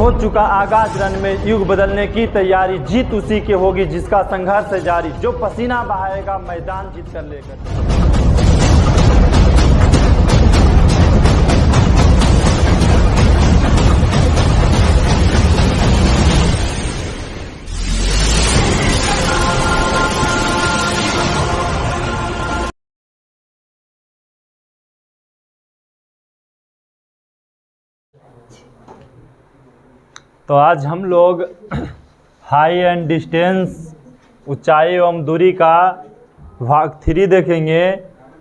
हो चुका आगाज रन में युग बदलने की तैयारी, जीत उसी की होगी जिसका संघर्ष है जारी, जो पसीना बहाएगा मैदान जीत कर लेकर। तो आज हम लोग हाई एंड डिस्टेंस ऊंचाई एवं दूरी का भाग 3 देखेंगे,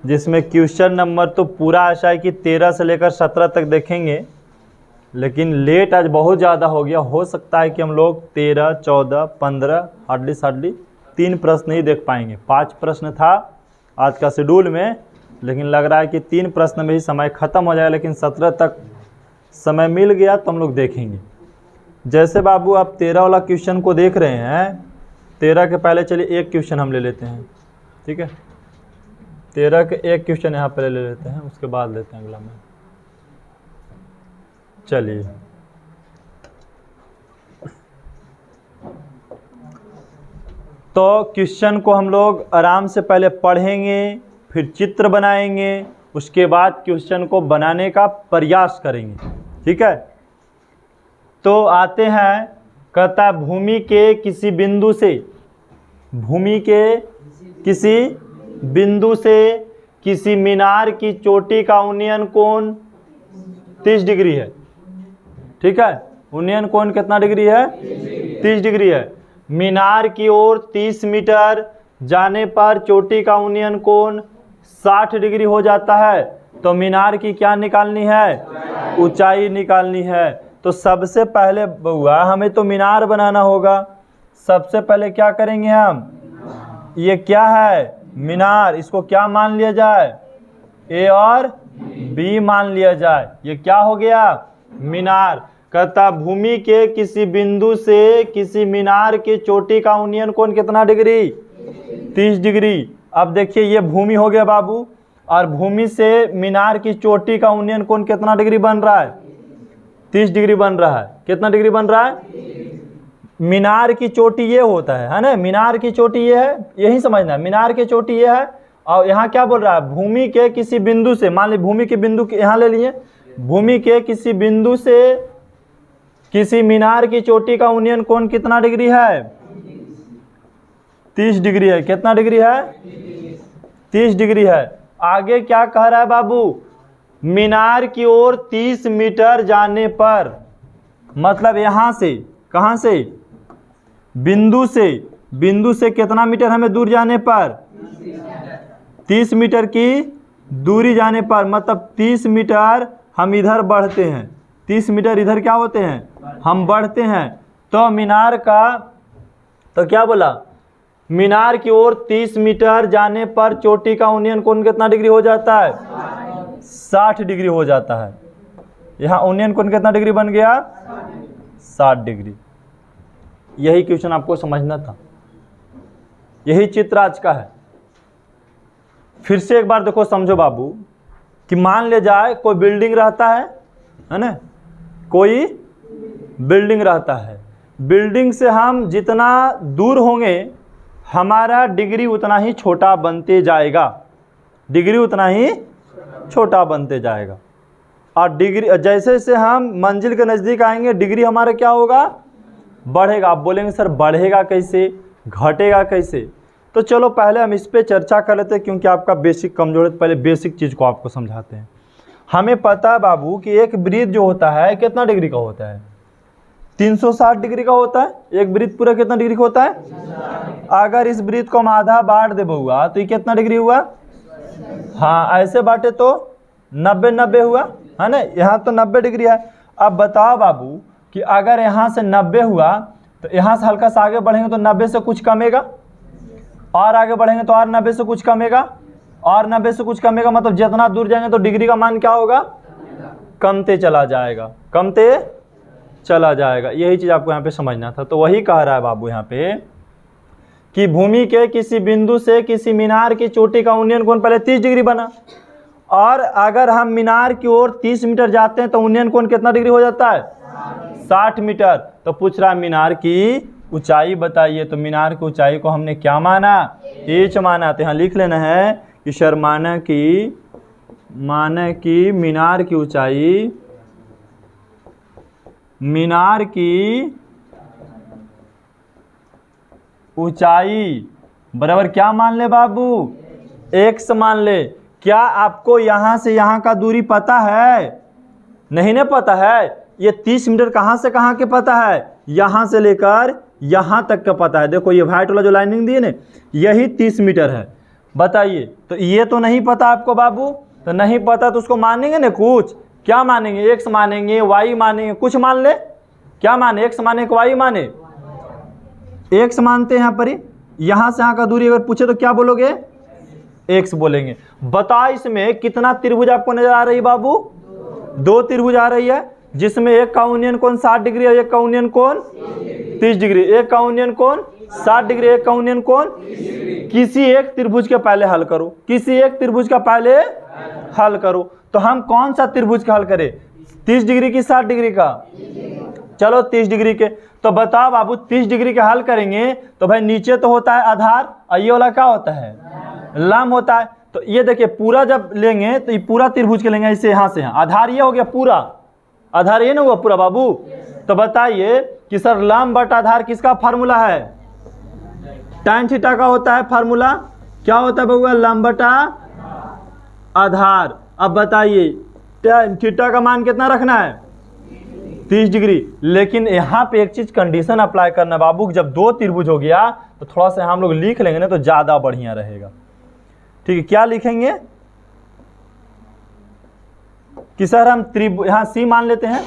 जिसमें क्वेश्चन नंबर तो पूरा आशा है कि 13 से लेकर 17 तक देखेंगे, लेकिन लेट आज बहुत ज़्यादा हो गया। हो सकता है कि हम लोग 13, 14, 15 हार्डली 3 प्रश्न ही देख पाएंगे। 5 प्रश्न था आज का शेड्यूल में, लेकिन लग रहा है कि 3 प्रश्न में ही समय ख़त्म हो जाएगा, लेकिन 17 तक समय मिल गया तो हम लोग देखेंगे। जैसे बाबू आप 13 वाला क्वेश्चन को देख रहे हैं, 13 के पहले चलिए एक क्वेश्चन हम ले लेते हैं, ठीक है। 13 के एक क्वेश्चन यहाँ पहले ले लेते हैं, उसके बाद लेते हैं अगला में। चलिए तो क्वेश्चन को हम लोग आराम से पहले पढ़ेंगे, फिर चित्र बनाएंगे, उसके बाद क्वेश्चन को बनाने का प्रयास करेंगे, ठीक है। तो आते हैं, कहता भूमि के किसी बिंदु से, भूमि के किसी बिंदु से किसी मीनार की चोटी का उन्नयन कोण 30 डिग्री है, ठीक है। उन्नयन कोण कितना डिग्री है? 30 डिग्री है। मीनार की ओर 30 मीटर जाने पर चोटी का उन्नयन कोण 60 डिग्री हो जाता है। तो मीनार की क्या निकालनी है? ऊंचाई निकालनी है। तो सबसे पहले बउआ हमें तो मीनार बनाना होगा। सबसे पहले क्या करेंगे हम? ये क्या है? मीनार। इसको क्या मान लिया जाए? ए और बी मान लिया जाए। ये क्या हो गया? मीनार। कहता भूमि के किसी बिंदु से किसी मीनार की चोटी का उन्नयन कोण कितना डिग्री? 30 डिग्री। अब देखिए ये भूमि हो गया बाबू, और भूमि से मीनार की चोटी का उन्नयन कोण कितना डिग्री बन रहा है? 30 डिग्री बन रहा है। कितना डिग्री बन रहा है? मीनार की चोटी ये होता है ना, मीनार की चोटी ये है, यही समझना है। मीनार की चोटी ये है, और यहाँ क्या बोल रहा है? भूमि के किसी बिंदु से, मान ली भूमि के बिंदु यहाँ ले लिए, भूमि के किसी बिंदु से किसी मीनार की चोटी का उन्नयन कोण कितना डिग्री है? 30 डिग्री है। कितना डिग्री है? 30 डिग्री है। आगे क्या कह रहा है बाबू? मीनार की ओर 30 मीटर जाने पर, मतलब यहां से, कहां से? बिंदु से। बिंदु से कितना मीटर हमें दूर जाने पर? 30 मीटर की दूरी जाने पर, मतलब 30 मीटर हम इधर बढ़ते हैं, 30 मीटर इधर क्या होते हैं? हम बढ़ते हैं। तो मीनार का, तो क्या बोला? मीनार की ओर 30 मीटर जाने पर चोटी का उन्नयन कोण कितना डिग्री हो जाता है? 60 डिग्री हो जाता है। यहाँ उन्नयन कोण कितना डिग्री बन गया? 60 डिग्री। यही क्वेश्चन आपको समझना था, यही चित्र आज का है। फिर से एक बार देखो, समझो बाबू, कि मान ले जाए कोई बिल्डिंग रहता है ना, कोई बिल्डिंग रहता है। बिल्डिंग से हम जितना दूर होंगे हमारा डिग्री उतना ही छोटा बनते जाएगा, डिग्री उतना ही छोटा बनते जाएगा। और डिग्री जैसे जैसे हम मंजिल के नज़दीक आएंगे डिग्री हमारा क्या होगा? बढ़ेगा। आप बोलेंगे सर बढ़ेगा कैसे, घटेगा कैसे? तो चलो पहले हम इस पे चर्चा कर लेते हैं, क्योंकि आपका बेसिक कमजोर है। तो पहले बेसिक चीज़ को आपको समझाते हैं। हमें पता है बाबू कि एक वृत्त जो होता है कितना डिग्री का होता है? 360 डिग्री का होता है। एक वृत्त पूरा कितना डिग्री का होता है? अगर इस वृत्त को हम आधा बांट दे हुआ तो ये कितना डिग्री हुआ? हाँ, ऐसे बांटे तो 90 हुआ, है ना। यहाँ तो 90 डिग्री है। अब बताओ बाबू कि अगर यहाँ से 90 हुआ तो यहाँ से हल्का सा आगे बढ़ेंगे तो 90 से कुछ कमेगा, और आगे बढ़ेंगे तो और 90 से कुछ कमेगा, और 90 से कुछ कमेगा, मतलब जितना दूर जाएंगे तो डिग्री का मान क्या होगा? कमते चला जाएगा, कमते चला जाएगा। यही चीज़ आपको यहाँ पे समझना था। तो वही कह रहा है बाबू यहाँ पे कि भूमि के किसी बिंदु से किसी मीनार की चोटी का उन्नयन कोण पहले 30 डिग्री बना, और अगर हम मीनार की ओर 30 मीटर जाते हैं तो उन्नयन कोण कितना डिग्री हो जाता है? 60 मीटर। तो पूछ रहा मीनार की ऊंचाई बताइए। तो मीनार की ऊंचाई को हमने क्या माना? h माना। तो यहाँ लिख लेना है कि सर माना कि मीनार की ऊंचाई बराबर क्या मान ले बाबू? x मान ले। क्या आपको यहाँ से यहाँ का दूरी पता है? नहीं ना पता है। ये 30 मीटर कहाँ से कहाँ के पता है? यहाँ से लेकर यहाँ तक का पता है। देखो ये व्हाइट वाला जो लाइनिंग दी है ना, यही 30 मीटर है। बताइए, तो ये तो नहीं पता आपको बाबू। तो नहीं पता तो उसको मानेंगे ना कुछ। क्या मानेंगे? x मानेंगे, y मानेंगे, कुछ मान ले। क्या माने? x माने कि y माने? x मानते हैं यहाँ पर ही। यहाँ से यहाँ का दूरी अगर पूछे तो क्या बोलोगे? x बोलेंगे। बता इसमें कितना त्रिभुज आपको नजर आ रही है बाबू? 2 त्रिभुज आ रही है, जिसमें एक का यूनियन कोण 60 डिग्री और एक का यूनियन कोण 30 डिग्री। एक का यूनियन कोण 60 डिग्री, एक का यूनियन कोण। किसी एक त्रिभुज के पहले हल करो, किसी एक त्रिभुज का पहले हल करो। तो हम कौन सा त्रिभुज का हल करें? 30 डिग्री की 60 डिग्री का? चलो 30 डिग्री के। तो बताओ बाबू, 30 डिग्री का हल करेंगे तो भाई नीचे तो होता है आधार और ये वाला क्या होता है? लंब होता है। तो ये देखिए पूरा जब लेंगे तो ये पूरा त्रिभुज के लेंगे ऐसे यहाँ से यहाँ। आधार ये हो गया पूरा, आधार ये ना हुआ पूरा बाबू। तो बताइए कि सर लंब बटा आधार किसका फार्मूला है? tan थीटा का होता है फार्मूला। क्या होता है बाबू? लंब बटा आधार। अब बताइए tan थीटा का मान कितना रखना है? 30 डिग्री। लेकिन यहाँ पे एक चीज कंडीशन अप्लाई करना बाबू, जब 2 त्रिभुज हो गया तो थोड़ा सा हम लोग लिख लेंगे ना तो ज्यादा बढ़िया रहेगा। ठीक है, क्या लिखेंगे कि सर हम त्रिभुज यहाँ सी मान लेते हैं,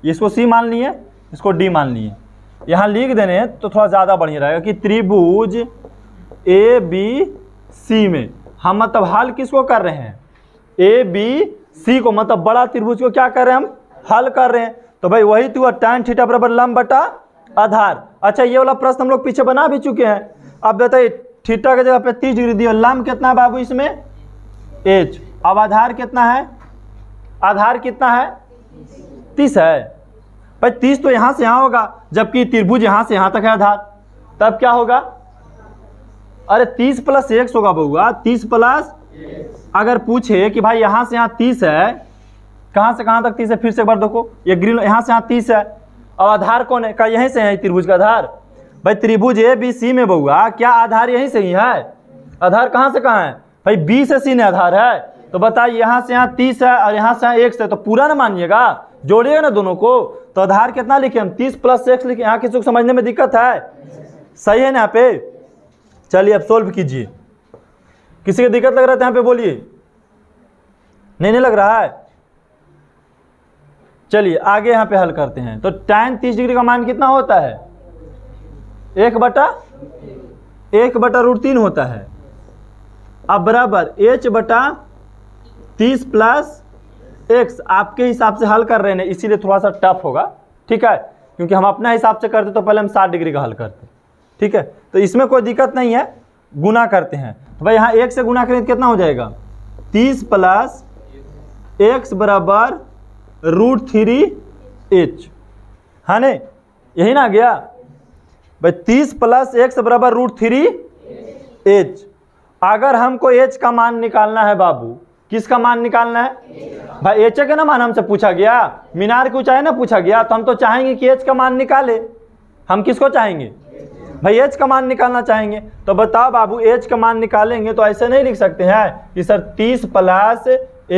इसको सी मान लिए, इसको डी मान लिए। यहाँ लिख देने तो थोड़ा ज़्यादा बढ़िया रहेगा कि त्रिभुज ए बी सी में हम मतलब हल किसको कर रहे हैं? ए बी सी को, मतलब बड़ा त्रिभुज को क्या कर रहे हैं हम? हल कर रहे हैं। तो भाई वही तो tan थीटा बराबर लंब बटा आधार। अच्छा, ये वाला प्रश्न हम लोग पीछे बना भी चुके हैं। अब बताइए थीटा की जगह पे 30 डिग्री दिया, लंब कितना है बाबू इसमें? h। अब आधार कितना है? आधार कितना है? 30 है। भाई 30 तो यहाँ से यहाँ होगा, जबकि त्रिभुज यहाँ से यहाँ तक है आधार। तब क्या होगा? अरे 30 प्लस x होगा बउआ। 30 प्लस, अगर पूछे कि भाई यहाँ से यहाँ 30 है, कहाँ से कहाँ तक 30 है? फिर से एक बार देखो, ये ग्रीन यहाँ से यहाँ 30 है। अब आधार कौन है? का यहीं से है त्रिभुज का आधार। भाई त्रिभुज ए बी सी में बउआ क्या आधार यहीं से ही है? आधार कहाँ से कहाँ है? भाई बी से सी ने आधार है। तो बताइए यहाँ से यहाँ 30 है और यहाँ से यहाँ x है, तो पूरा ना मानिएगा, जोड़िएगा ना दोनों को। तो आधार कितना लिखे हम? 30 प्लस x लिखे। यहाँ किसी को समझने में दिक्कत है? सही है ना यहाँ पे? चलिए अब सोल्व कीजिए। किसी को दिक्कत लग रहा है यहाँ पे बोलिए। नहीं लग रहा है? चलिए आगे यहाँ पे हल करते हैं। तो tan 30 डिग्री का मान कितना होता है? 1/√3 होता है। अब बराबर h बटा 30 प्लस x। आपके हिसाब से हल कर रहे हैं इसीलिए थोड़ा सा टफ होगा, ठीक है, क्योंकि हम अपना हिसाब से करते तो पहले हम 60 डिग्री का हल करते, ठीक है। तो इसमें कोई दिक्कत नहीं है, गुना करते हैं। तो भाई यहाँ 1 से गुना करें तो कितना हो जाएगा? 30 प्लस x बराबर √3h, हाँ ने, यही ना गया भाई। 30 प्लस x बराबर √3h। अगर हमको h का मान निकालना है बाबू, किसका मान निकालना है? भाई h का ना मान हमसे पूछा गया, मीनार की ऊंचाई ना पूछा गया, तो हम तो चाहेंगे कि h का मान निकाले। हम किसको चाहेंगे? भाई h का मान निकालना चाहेंगे। तो बताओ बाबू h का मान निकालेंगे तो ऐसे नहीं लिख सकते हैं कि सर 30 प्लस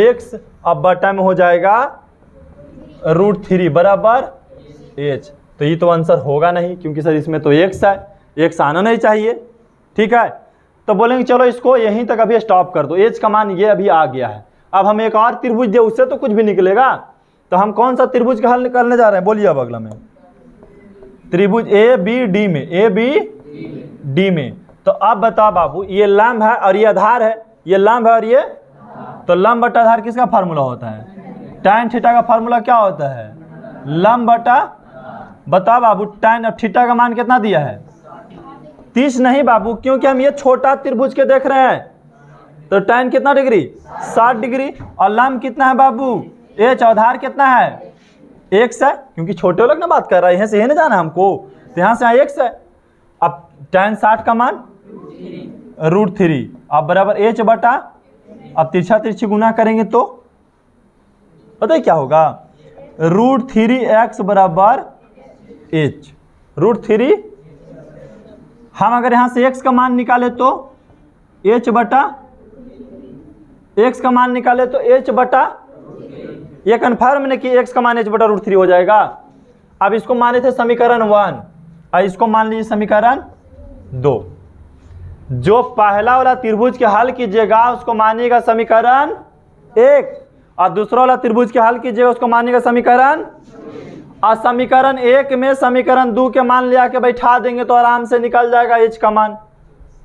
x अब बटा में हो जाएगा √3 बराबर h। तो ये तो आंसर होगा नहीं, क्योंकि सर इसमें तो x है, x आना नहीं चाहिए, ठीक है। तो बोलेंगे चलो इसको यहीं तक अभी स्टॉप कर दो, h का मान ये अभी आ गया है। अब हम एक और त्रिभुज दे, उससे तो कुछ भी निकलेगा। तो हम कौन सा त्रिभुज का हल करने जा रहे हैं? बोलिए अब अगला में त्रिभुज ए बी डी में, ए बी डी में। तो अब बताओ बाबू, ये लंब है और ये आधार है, ये लंब है और ये, तो लंब बटा आधार किसका फार्मूला होता है? tan थीटा का फार्मूला क्या होता है? लंब बटा, बताओ बाबू tan और थीटा का मान कितना दिया है? 30 नहीं बाबू, क्योंकि हम ये छोटा त्रिभुज के देख रहे हैं। तो tan कितना डिग्री? 60 डिग्री। और लंब कितना है बाबू? h। आधार कितना है? x है, क्योंकि छोटे लोग ना बात कर रहा है, यहाँ से ना जाना हमको, तो यहाँ से यहाँ x है। अब tan 60 का मान √3, अब बराबर h बटा, अब तिरछा तिरछी गुना करेंगे तो पता है क्या होगा, √3x बराबर h। √3 हम अगर यहाँ से x का मान निकाले तो h बटा, x का मान निकाले तो h बटा, ये कन्फर्म है कि x का मान h बटा √3 हो जाएगा। अब इसको माने थे समीकरण 1 और इसको मान लीजिए समीकरण 2। जो पहला वाला त्रिभुज के हल कीजिएगा उसको मानिएगा समीकरण 1, और दूसरा वाला त्रिभुज के हल कीजिएगा उसको मानिएगा समीकरण, और समीकरण 1 में समीकरण 2 के मान ले आके बैठा देंगे तो आराम से निकल जाएगा h का मान।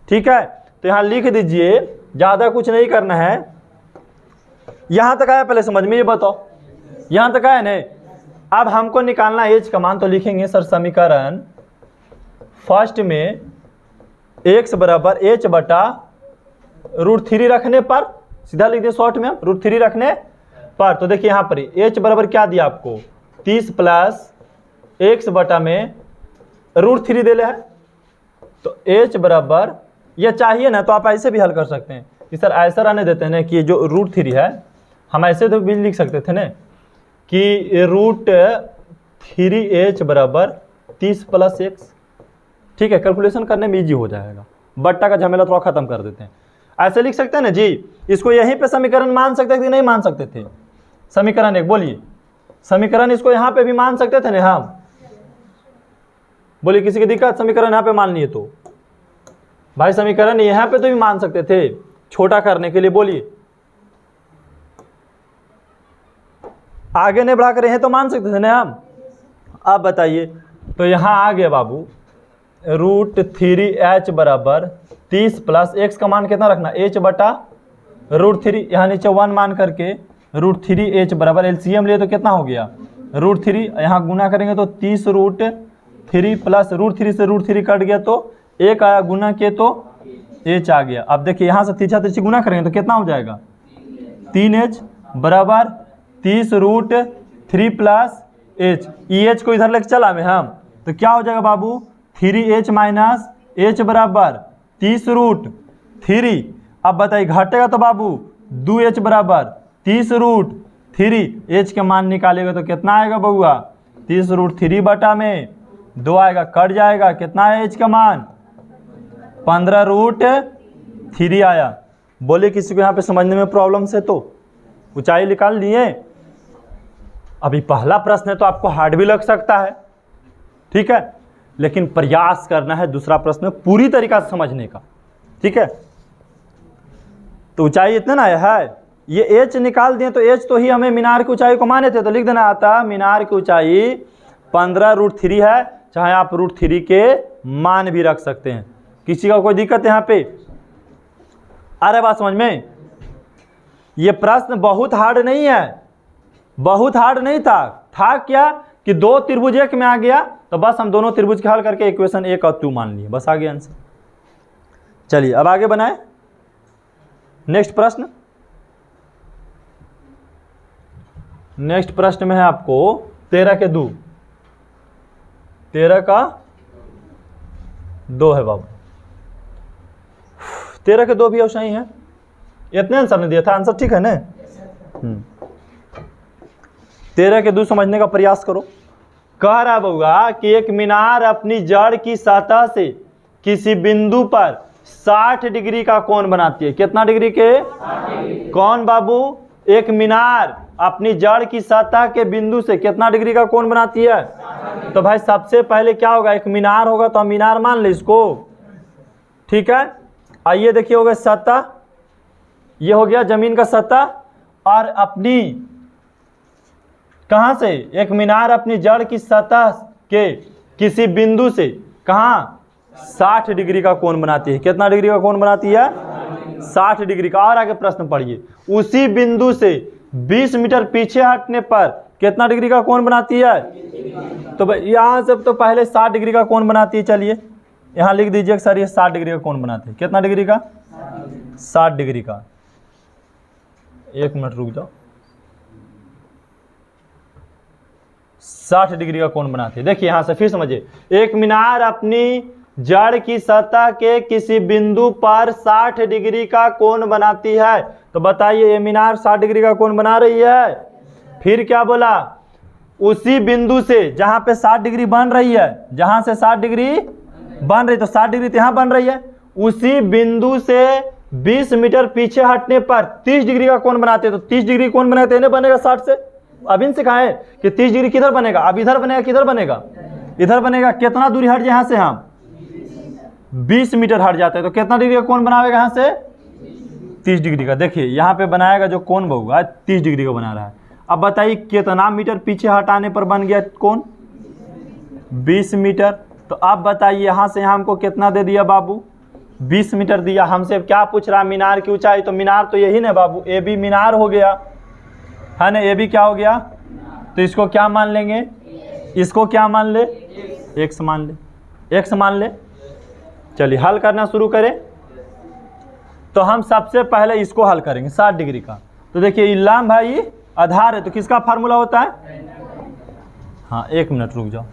ठीक है, तो यहाँ लिख दीजिए, ज़्यादा कुछ नहीं करना है। यहाँ तक आया पहले समझ में, ये बताओ यहाँ तक आया नहीं। अब हमको निकालना है h का मान, तो लिखेंगे सर समीकरण फर्स्ट में x बराबर h बटा √3 रखने पर, सीधा लिख दिए शॉर्ट में हम, √3 रखने पर। तो देखिए यहाँ पर h बराबर क्या दिया आपको, 30 प्लस x बटा में √3 दे ले है, तो h बराबर, ये चाहिए ना तो आप ऐसे भी हल कर सकते हैं कि सर ऐसा रहने देते हैं ना कि जो √3 है, हम ऐसे तो भी लिख सकते थे ना कि √3h बराबर 30 प्लस x। ठीक है, कैलकुलेशन करने में ईजी हो जाएगा, बट्टा का झमेला थोड़ा खत्म कर देते हैं। ऐसे लिख सकते हैं ना जी, इसको यहीं पे समीकरण मान सकते थे कि नहीं मान सकते थे, समीकरण 1 बोलिए, समीकरण इसको यहाँ पे भी मान सकते थे ना हम, बोलिए किसी की दिक्कत, समीकरण यहाँ पे मान लिए तो भाई, समीकरण यहाँ पे तो भी मान सकते थे छोटा करने के लिए, बोलिए आगे नहीं बढ़ा कर हैं तो मान सकते थे ना हम। अब बताइए, तो यहाँ आ गया बाबू √3h बराबर 30 प्लस x का मान कितना रखना, h बटा √3, यहाँ नीचे 1 मान करके √3h बराबर एलसीएम लिए तो कितना हो गया √3, यहाँ गुना करेंगे तो 30 √3 प्लस √3 से √3 कट गया तो 1 आया, गुना किए तो h आ गया। अब देखिए यहाँ से तिरछा तिरछी गुना करेंगे तो कितना हो जाएगा, 3h बराबर 30 √3 प्लस h, EH को इधर लेके चला में हम, तो क्या हो जाएगा बाबू 3h माइनस h बराबर 30 √3। अब बताइए घटेगा तो बाबू 2h बराबर 30 √3, h के मान निकालेगा तो कितना आएगा बउआ, 30 √3 बटा में 2 आएगा, कट जाएगा, कितना है h का मान 15 √3 आया। बोले किसी को यहाँ पे समझने में प्रॉब्लम से तो ऊंचाई निकाल लिए। अभी पहला प्रश्न है तो आपको हार्ड भी लग सकता है, ठीक है, लेकिन प्रयास करना है दूसरा प्रश्न पूरी तरीका से समझने का। ठीक है, तो ऊंचाई इतना ना है, ये h निकाल दिए तो h तो ही हमें मीनार की ऊंचाई को माने थे, तो लिख देना आता मीनार की ऊंचाई 15 √3 है, चाहे आप √3 के मान भी रख सकते हैं, किसी का कोई दिक्कत है यहाँ पे? आ रहा है बात समझ में? ये प्रश्न बहुत हार्ड नहीं है, बहुत हार्ड नहीं था क्या कि दो त्रिभुज एक में आ गया, तो बस हम दोनों त्रिभुज के हल करके इक्वेशन 1 और 2 मान लिए, बस आ गया आंसर। चलिए अब आगे बनाए नेक्स्ट प्रश्न। नेक्स्ट प्रश्न में है आपको 13 के 2, 13 का 2 है बाबू, 13 के 2 भी सही है, इतने आंसर ने दिया था, आंसर ठीक है ना? 13 के 2 समझने का प्रयास करो। कह रहा बउआ कि एक मीनार अपनी जड़ की सतह से किसी बिंदु पर 60 डिग्री का कोण बनाती है। कितना डिग्री के? 60 डिग्री। कौन बाबू? एक मीनार अपनी जड़ की सतह के बिंदु से कितना डिग्री का कोण बनाती है? तो भाई सबसे पहले क्या होगा, एक मीनार होगा तो हम मीनार मान ले इसको, ठीक है। आइए देखिए, हो गया सतह, ये हो गया जमीन का सतह, और अपनी कहां से, एक मीनार अपनी जड़ की सतह के किसी बिंदु से कहां 60 डिग्री का कोण बनाती है। कितना डिग्री का कोण बनाती है? 60 डिग्री का। और आगे प्रश्न पढ़िए, उसी बिंदु से 20 मीटर पीछे हटने पर कितना डिग्री का कोण बनाती है? तो यहाँ से तो पहले 60 डिग्री का कोण बनाती है। चलिए यहाँ लिख दीजिए सर ये 60 डिग्री का कोण बनाती है। कितना डिग्री का? 60 डिग्री का। एक मिनट रुक जाओ, 60 डिग्री का कोण बनाती है। देखिए यहाँ से फिर समझिए, एक मीनार अपनी जड़ की सतह के किसी बिंदु पर 60 डिग्री का कोण बनाती है। तो बताइए ये मीनार 60 डिग्री का कोण बना रही है। फिर क्या बोला, उसी बिंदु से जहां पे 60 डिग्री बन रही है, जहां से 60 डिग्री बन रही, तो 60 डिग्री तो यहां बन रही है, उसी बिंदु से 20 मीटर पीछे हटने पर 30 डिग्री का कोण बनाते हैं। तो 30 डिग्री कोण बनाते हैं, बनेगा 60 से। अब इन सिखाए कि 30 डिग्री किधर बनेगा, अब इधर बनेगा, किधर बनेगा, इधर बनेगा। कितना दूरी हट जाए यहाँ से, हम 20 मीटर हट जाते हैं, तो कितना डिग्री का कोण बनाएगा यहाँ से, 30 डिग्री का। देखिए यहाँ पे बनाएगा जो कोण बहुआ 30 डिग्री का बना रहा है। अब बताइए कितना मीटर पीछे हटाने पर बन गया कोण, 20 मीटर। तो अब बताइए यहाँ से यहाँ हमको कितना दे दिया बाबू, 20 मीटर दिया। हमसे क्या पूछ रहा है, मीनार की ऊंचाई। तो मीनार तो यही ना बाबू, ए बी मीनार हो गया है ना, ए बी क्या हो गया, तो इसको क्या मान लेंगे, इसको क्या मान ले, एक्स मान ले, एक्स मान ले। चलिए हल करना शुरू करें। तो हम सबसे पहले इसको हल करेंगे 60 डिग्री का। तो देखिए लंब है, ये आधार है, तो किसका फार्मूला होता है, हाँ 1 मिनट रुक जाओ।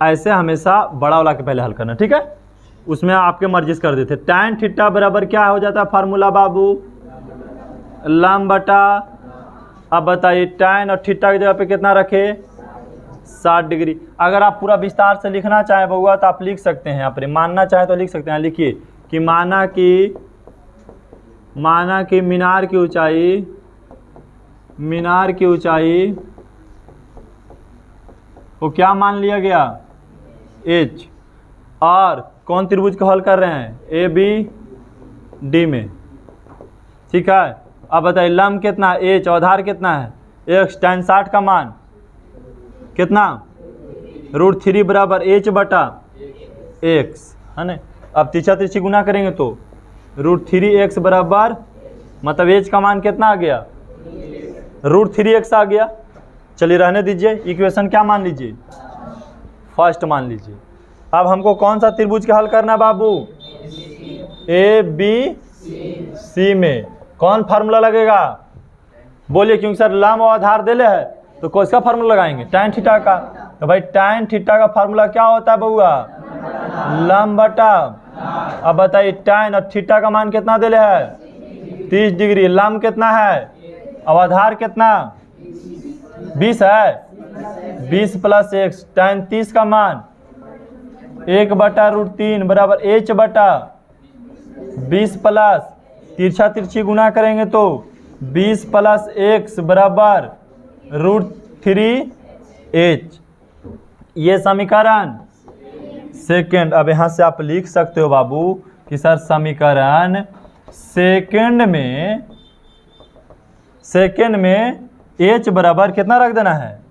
ऐसे हमेशा बड़ा वाला के पहले हल करना, ठीक है। उसमें आपके मर्जी से कर देते। tan थीटा बराबर क्या हो जाता है फार्मूला बाबू, लंब बटा, अब बताइए tan और थीटा की जगह पे कितना रखे, 60 डिग्री। अगर आप पूरा विस्तार से लिखना चाहें बउआ तो आप लिख सकते हैं, यहाँ पर मानना चाहे तो लिख सकते हैं। लिखिए कि माना कि मीनार की ऊंचाई को क्या मान लिया गया, h, और कौन त्रिभुज को हल कर रहे हैं, ए बी डी में, ठीक है। अब बताइए लंब कितना, h, और आधार कितना है, x, tan 60 का मान कितना, √3 बराबर h बटा x, है ना। अब तीसरा तीसरी गुना करेंगे तो √3x बराबर, मतलब h का मान कितना आ गया, √3x आ गया। चलिए रहने दीजिए, इक्वेशन क्या मान लीजिए, फर्स्ट मान लीजिए। अब हमको कौन सा त्रिभुज का हल करना है बाबू, ए बी सी में कौन फार्मूला लगेगा, बोलिए। क्योंकि सर लंब और आधार देले है तो कौन सा फार्मूला लगाएंगे, tan थीटा का। तो भाई tan थीटा का फार्मूला क्या होता है बउआ, लंब बटा, अब बताइए tan और थीटा का मान कितना देले है, 30 डिग्री। लंब कितना है, अब आधार कितना, 20 है, 20 प्लस x, tan 30 का मान 1 बटा √3 बराबर h बटा 20 प्लस, तिरछा तिरछी गुना करेंगे तो 20 प्लस x बराबर √3h। ये समीकरण सेकंड। अब यहाँ से आप लिख सकते हो बाबू कि सर समीकरण सेकंड में h बराबर कितना रख देना है,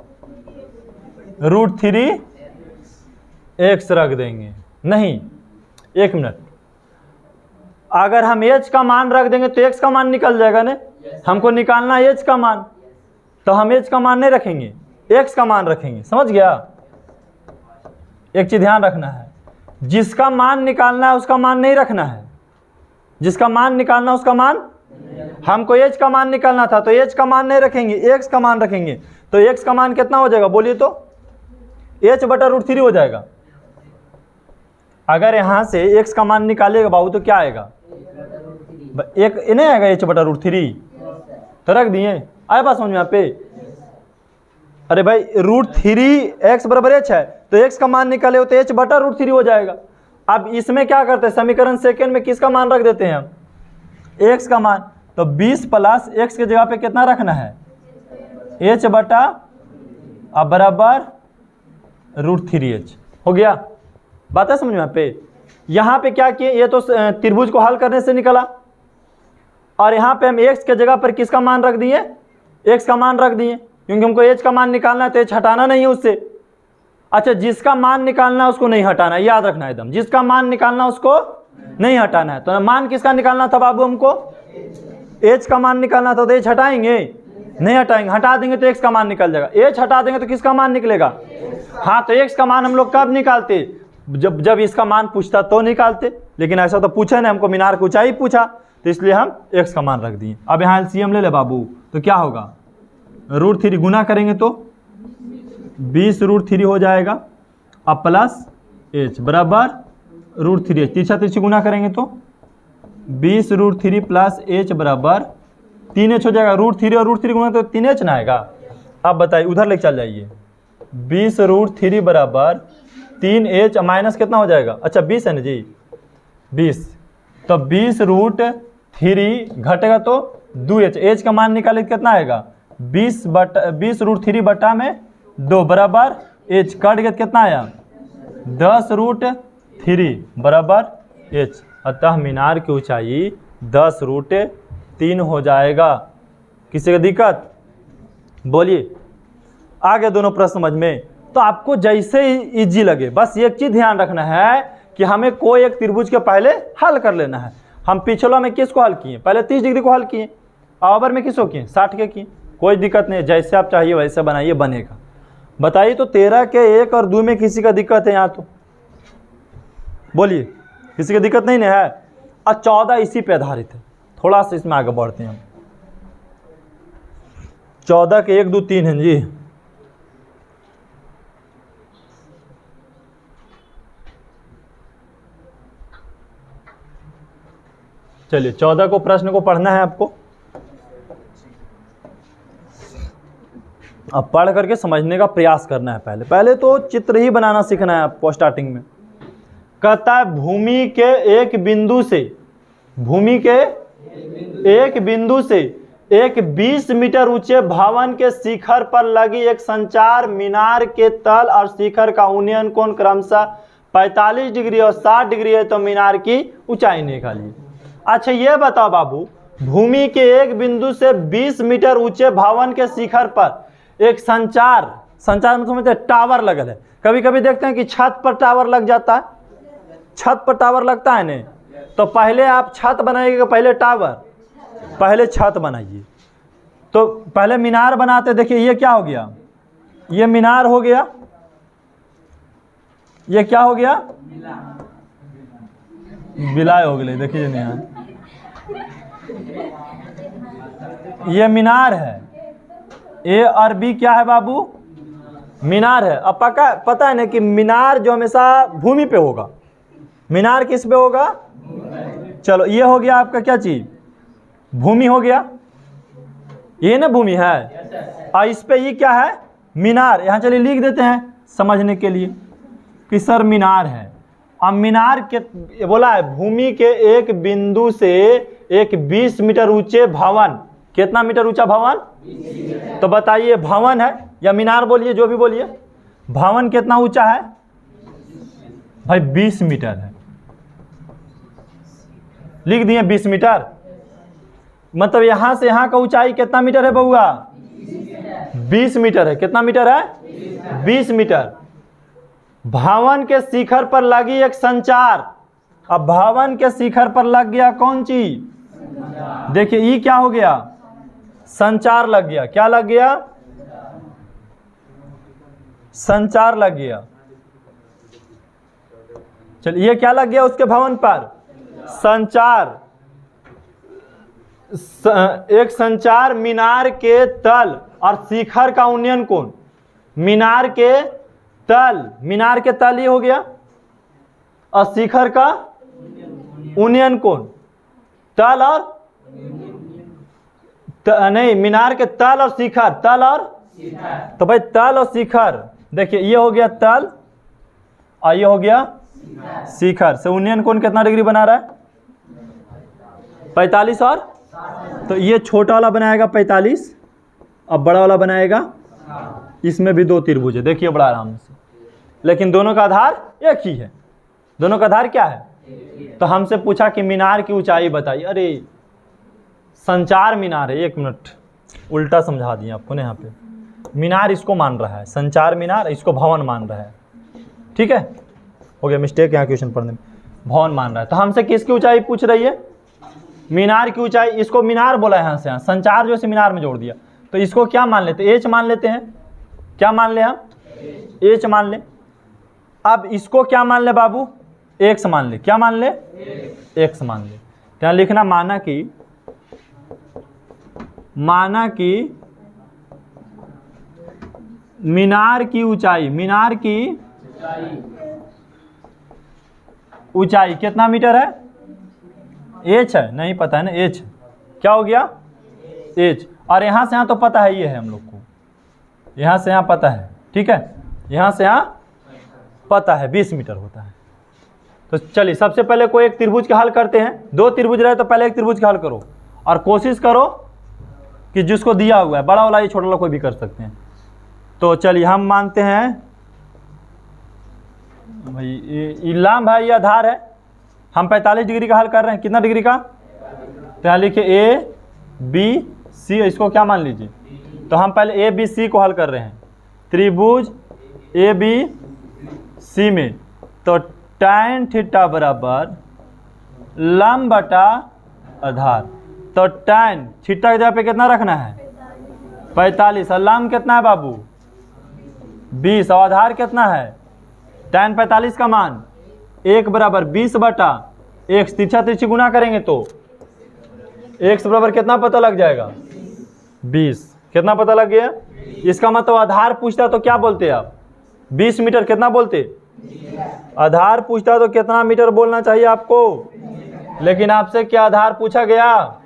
√3x रख देंगे। नहीं, 1 मिनट, अगर हम h का मान रख देंगे तो x का मान निकल जाएगा ना। हमको निकालना है h का मान, तो हम h का मान नहीं रखेंगे, x का मान रखेंगे। समझ गया, एक चीज ध्यान रखना है, जिसका मान निकालना है उसका मान नहीं रखना है, जिसका मान निकालना उसका मान, हमको h का मान निकालना था तो h का मान नहीं रखेंगे, x का मान रखेंगे। तो x का मान कितना हो जाएगा बोलिए, तो h बटा √3 हो जाएगा। अगर यहाँ से x का मान निकालेगा बाबू तो क्या आएगा, एक नहीं आएगा, h बटा √3 तो रख दिए। आए बात समझ में यहाँ पे, अरे भाई √3x बराबर h है तो x का मान निकाले हो तो h बटा √3 हो जाएगा। अब इसमें क्या करते हैं, समीकरण सेकंड में किसका मान रख देते हैं हम, x का मान। तो 20 प्लस x की जगह पे कितना रखना है, h बटा, अब बराबर √3h हो गया। बात है समझ में यहाँ पे। यहाँ पे क्या किए, ये तो त्रिभुज को हल करने से निकला, और यहाँ पे हम x के जगह पर किसका मान रख दिए, x का मान रख दिए, क्योंकि हमको h का मान निकालना है तो h हटाना नहीं है उससे। अच्छा, जिसका मान निकालना है उसको नहीं हटाना है, याद रखना एकदम, जिसका मान निकालना है उसको नहीं हटाना है। तो मान किसका निकालना था बाबू, हमको h का मान निकालना था, तो h हटाएंगे, नहीं हटाएंगे, हटा देंगे तो x का मान निकल जाएगा। h हटा देंगे तो किसका मान निकलेगा, हाँ तो x का मान हम लोग कब निकालते, जब जब इसका मान पूछता तो निकालते, लेकिन ऐसा तो पूछा नहीं, हमको मीनार की ऊंचाई पूछा, तो इसलिए हम x का मान रख दिए। अब यहाँ एलसीएम ले ले बाबू, तो क्या होगा, √3 गुना करेंगे तो 20√3 हो जाएगा, अब प्लस h बराबर √3h, तिरछा तिरछी गुना करेंगे तो 20√3 प्लस h बराबर 3h हो जाएगा। √3 और √3 गुना तो 3h ना आएगा। अब बताइए, उधर लेके चल जाइए, 20√3 बराबर 3h माइनस कितना हो जाएगा, अच्छा 20 है ना जी, 20, तो 20√3 घटेगा तो 2h, h का मान निकाले कितना आएगा, 20√3 बटा में 2 बराबर h, कट गया कितना आया 10√3 बराबर h, अतः मीनार की ऊंचाई 10√3 हो जाएगा। किसी का दिक्कत, बोलिए। आगे दोनों प्रश्न समझ में। तो आपको जैसे ही इजी लगे, बस एक चीज ध्यान रखना है कि हमें कोई एक त्रिभुज के पहले हल कर लेना है। हम पिछला में किसको हल किए, पहले 30 डिग्री को हल किए, अवर में किसको किए, 60 के किए। कोई दिक्कत नहीं, जैसे आप चाहिए वैसे बनाइए, बनेगा। बताइए तो 13 के 1 और 2 में किसी का दिक्कत है यहाँ, तो बोलिए, किसी का दिक्कत नहीं है। और 14 इसी पे आधारित है। थोड़ा सा इसमें आगे बढ़ते हैं हम। 14 के 1 2 3 हैं जी। चलिए 14 को प्रश्न को पढ़ना है आपको। अब पढ़ करके समझने का प्रयास करना है। पहले तो चित्र ही बनाना सीखना है आपको स्टार्टिंग में। कहता है भूमि के एक बिंदु से, भूमि के एक बिंदु से एक 20 मीटर ऊंचे भवन के शिखर पर लगी एक संचार मीनार के तल और शिखर का उन्नयन कोण क्रमशः 45 डिग्री और 60 डिग्री है, तो मीनार की ऊंचाई निकालिए। अच्छा ये बताओ बाबू, भूमि के एक बिंदु से 20 मीटर ऊंचे भवन के शिखर पर एक संचार में समझते हैं टावर लगल है। कभी कभी देखते हैं कि छत पर टावर लग जाता है, छत पर टावर लगता है नहीं, तो पहले आप छत बनाइएगा, पहले टावर, पहले छत बनाइए। तो पहले मीनार बनाते, देखिए ये क्या हो गया, ये मीनार हो गया, ये क्या हो गया, बिलाय हो गए। देखिए यहाँ ये मीनार है, ए और बी क्या है बाबू, मीनार है। अब पता है ना कि मीनार जो हमेशा भूमि पे होगा, मीनार किस पे होगा, चलो ये हो गया आपका क्या चीज, भूमि हो गया, ये ना भूमि है। और इस पे ये क्या है, मीनार। यहाँ चलिए लिख देते हैं समझने के लिए कि सर मीनार है। अब मीनार के बोला है भूमि के एक बिंदु से एक 20 मीटर ऊंचे भवन, कितना मीटर ऊंचा भवन, तो बताइए भवन है या मीनार, बोलिए जो भी बोलिए। भवन कितना ऊंचा है भाई, 20 मीटर है, लिख दिए 20 मीटर। मतलब यहां से यहां का ऊंचाई कितना मीटर है बउआ, 20 मीटर है। कितना मीटर है, 20 मीटर। भवन के शिखर पर लगी एक संचार। अब भवन के शिखर पर लग गया कौन चीज, देखिए ये क्या हो गया, संचार लग गया। क्या लग गया, संचार लग गया। चलिए ये क्या लग गया उसके भवन पर, संचार। एक संचार मीनार के तल और शिखर का उन्नयन कोण, मीनार के तल, मीनार के तल ये हो गया, और शिखर का उन्नयन कोण, तल और नहीं, मीनार के तल और शिखर, तल और तो भाई तल और शिखर, देखिए ये हो गया तल और ये हो गया शिखर से उन्नयन कोण कितना डिग्री बना रहा है, 45। और तो ये छोटा वाला बनाएगा 45, अब बड़ा वाला बनाएगा, इसमें भी 2 त्रिभुज है, देखिए बड़ा आराम से। लेकिन दोनों का आधार एक ही है, दोनों का आधार क्या है। तो हमसे पूछा कि मीनार की ऊंचाई बताइए, अरे संचार मीनार है, 1 मिनट उल्टा समझा दिया आपको ना। यहाँ पे मीनार इसको मान रहा है, संचार मीनार इसको भवन मान रहा है, ठीक है, हो गया मिस्टेक यहाँ क्वेश्चन पढ़ने में, भवन मान रहा है। तो हमसे किसकी ऊंचाई पूछ रही है, मीनार की ऊंचाई। इसको मीनार बोला है यहाँ से, यहाँ संचार जो से मीनार में जोड़ दिया, तो इसको क्या मान लेते हैं, एच मान लेते हैं। क्या मान ले हम, एच मान ले। अब इसको क्या मान ले बाबू, एक्स मान ले। क्या मान ले, एक्स मान ले। क्या लिखना, माना कि मीनार की ऊंचाई, मीनार की ऊंचाई कितना मीटर है, एच है, नहीं पता है ना, एच क्या हो गया, एच। और यहाँ से यहाँ तो पता है, ये है हम लोग को, यहाँ से यहाँ पता है, ठीक है, यहाँ से यहाँ पता है 20 मीटर होता है। तो चलिए सबसे पहले कोई एक त्रिभुज का हल करते हैं। 2 त्रिभुज रहे तो पहले एक त्रिभुज का हल करो और कोशिश करो कि जिसको दिया हुआ है, बड़ा वाला ये छोटा वाला कोई भी कर सकते हैं। तो चलिए हम मानते हैं भाई ये लंब है, ये आधार है। हम 45 डिग्री का हल कर रहे हैं, कितना डिग्री का, तो यहाँ लिखिए ए बी सी, इसको क्या मान लीजिए। तो हम पहले ए बी सी को हल कर रहे हैं, त्रिभुज ए बी सी में। तो tan थीटा बराबर लंब बटा आधार। तो tan थीटा की जगह पे कितना रखना है, 45, और लंब कितना है बाबू 20, और आधार कितना है, tan 45 का मान 1 बराबर 20 बटा x, तिरछा तिरछी गुना करेंगे तो x बराबर कितना पता लग जाएगा, 20। कितना पता लग गया, इसका मतलब आधार पूछता तो क्या बोलते आप, 20 मीटर। कितना बोलते, आधार पूछता तो कितना मीटर बोलना चाहिए आपको, लेकिन आपसे क्या आधार पूछा गया,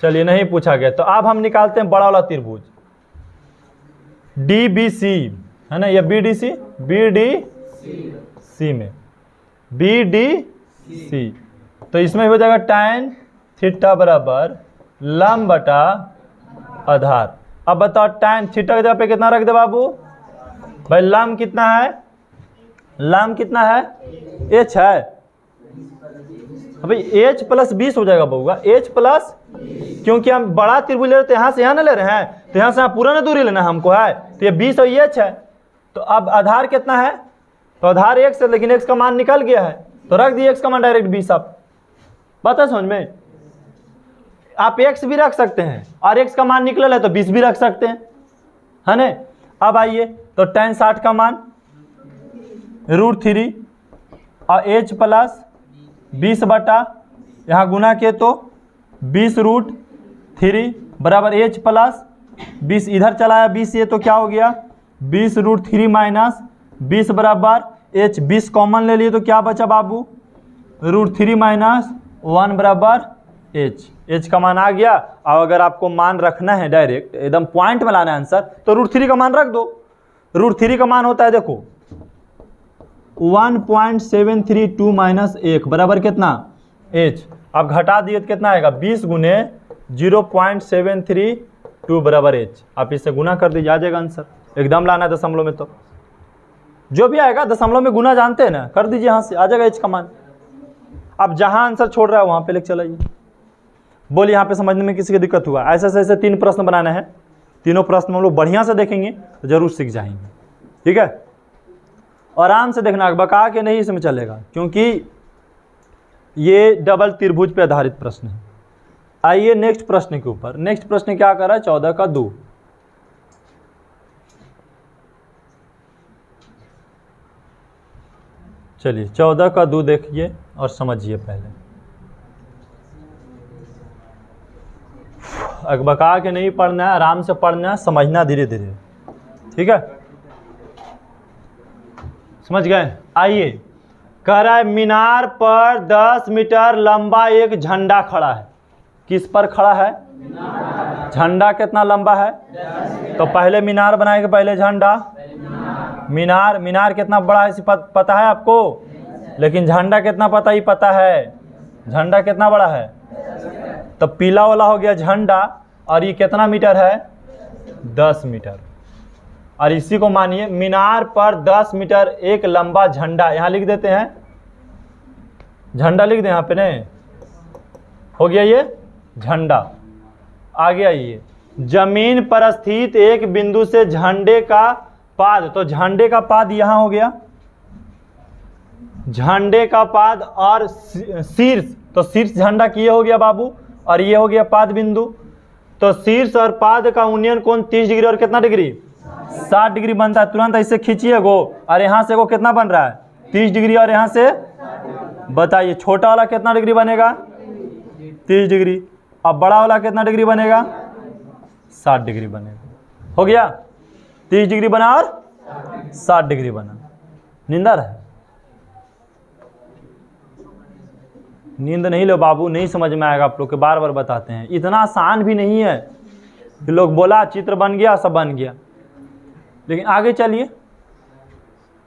चलिए नहीं पूछा गया। तो अब हम निकालते हैं बड़ा वाला त्रिभुज डी बी सी, है ना, ये B D C, B D C में बी डी सी। तो इसमें हो जाएगा tan थीटा बराबर लंब बटा आधार। अब बताओ tan थीटा की जगह पे कितना रख दे बाबू, भाई लंब कितना है, लंब कितना है, h है, भाई h प्लस 20 हो जाएगा बउआ, h प्लस, क्योंकि हम बड़ा त्रिभुज ले रहे थे, यहाँ से यहाँ ना ले रहे हैं, तो यहाँ से यहाँ पूरा ना दूरी लेना हमको है, तो ये 20 और ये h है। तो अब आधार कितना है, तो आधार x है, लेकिन x का मान निकल गया है, तो रख दिए x का मान डायरेक्ट 20। आप बात है समझ में, आप x भी रख सकते हैं और x का मान निकल है तो 20 भी रख सकते हैं, है ना। अब आइए, तो tan 60 का मान √3 और h प्लस 20 बटा, यहाँ गुना किए तो 20√3 बराबर h प्लस 20, इधर चलाया 20, ये तो क्या हो गया 20√3 माइनस 20 बराबर h, 20 कॉमन ले लिए तो क्या बचा बाबू, √3 माइनस 1 बराबर h। h का मान आ गया। और अगर आपको मान रखना है डायरेक्ट एकदम पॉइंट में लाना है आंसर, तो √3 का मान रख दो। √3 का मान होता है देखो 1.732 माइनस 1 बराबर कितना, h। अब घटा दिए तो कितना आएगा, 20 गुने 0.732 बराबर h। आप इससे गुना कर दीजिए, आ जाएगा आंसर। एकदम लाना है दशमलव में, तो जो भी आएगा दशमलव में गुना जानते हैं ना, कर दीजिए, यहाँ से आ जाएगा h का मान। अब जहाँ आंसर छोड़ रहा है वहाँ पे लिख चलाइए। बोलिए यहाँ पे समझने में किसी की दिक्कत हुआ, ऐसे ऐसे 3 प्रश्न बनाना है, तीनों प्रश्न हम लोग बढ़िया से देखेंगे तो जरूर सीख जाएंगे, ठीक है। आराम से देखना, बका के नहीं इसमें चलेगा, क्योंकि ये डबल त्रिभुज पे आधारित प्रश्न है। आइए नेक्स्ट प्रश्न के ऊपर। नेक्स्ट प्रश्न क्या कर रहा है, 14 का 2। चलिए 14 का 2 देखिए और समझिए पहले, अकबका के नहीं पढ़ना है, आराम से पढ़ना है, समझना धीरे धीरे, ठीक है, समझ गए। आइए, कह रहा है मीनार पर 10 मीटर लंबा एक झंडा खड़ा है। किस पर खड़ा है, झंडा कितना लंबा है, तो पहले मीनार बनाएंगे, पहले झंडा, मीनार कितना बड़ा है पता है आपको, लेकिन झंडा कितना पता ही पता है, झंडा कितना बड़ा है, तो पीला वाला हो गया झंडा, और ये कितना मीटर है, 10 मीटर। और इसी को मानिए मीनार पर 10 मीटर एक लंबा झंडा, यहाँ लिख देते हैं, झंडा लिख दें यहाँ पे, नहीं हो गया ये झंडा। आगे आइए, जमीन पर स्थित एक बिंदु से झंडे का पाद, तो झंडे का पाद यहाँ हो गया, झंडे का पाद और शीर्ष, तो शीर्ष झंडा की ये हो गया बाबू, और ये हो गया पाद बिंदु। तो शीर्ष और पाद का यूनियन कोण 30 डिग्री और कितना डिग्री, 60 डिग्री बनता है। तुरंत ऐसे खींचिए गो, और यहाँ से गो कितना बन रहा है 30 डिग्री, और यहाँ से बताइए छोटा वाला कितना डिग्री बनेगा 30 डिग्री। अब बड़ा वाला कितना डिग्री बनेगा 60 डिग्री बनेगा। हो गया 30 डिग्री बना और 60 डिग्री बना। नींदर है, नींद नहीं लो बाबू, नहीं समझ में आएगा आप लोग के, बार बार बताते हैं। इतना आसान भी नहीं है कि लोग बोला चित्र बन गया सब बन गया। लेकिन आगे चलिए,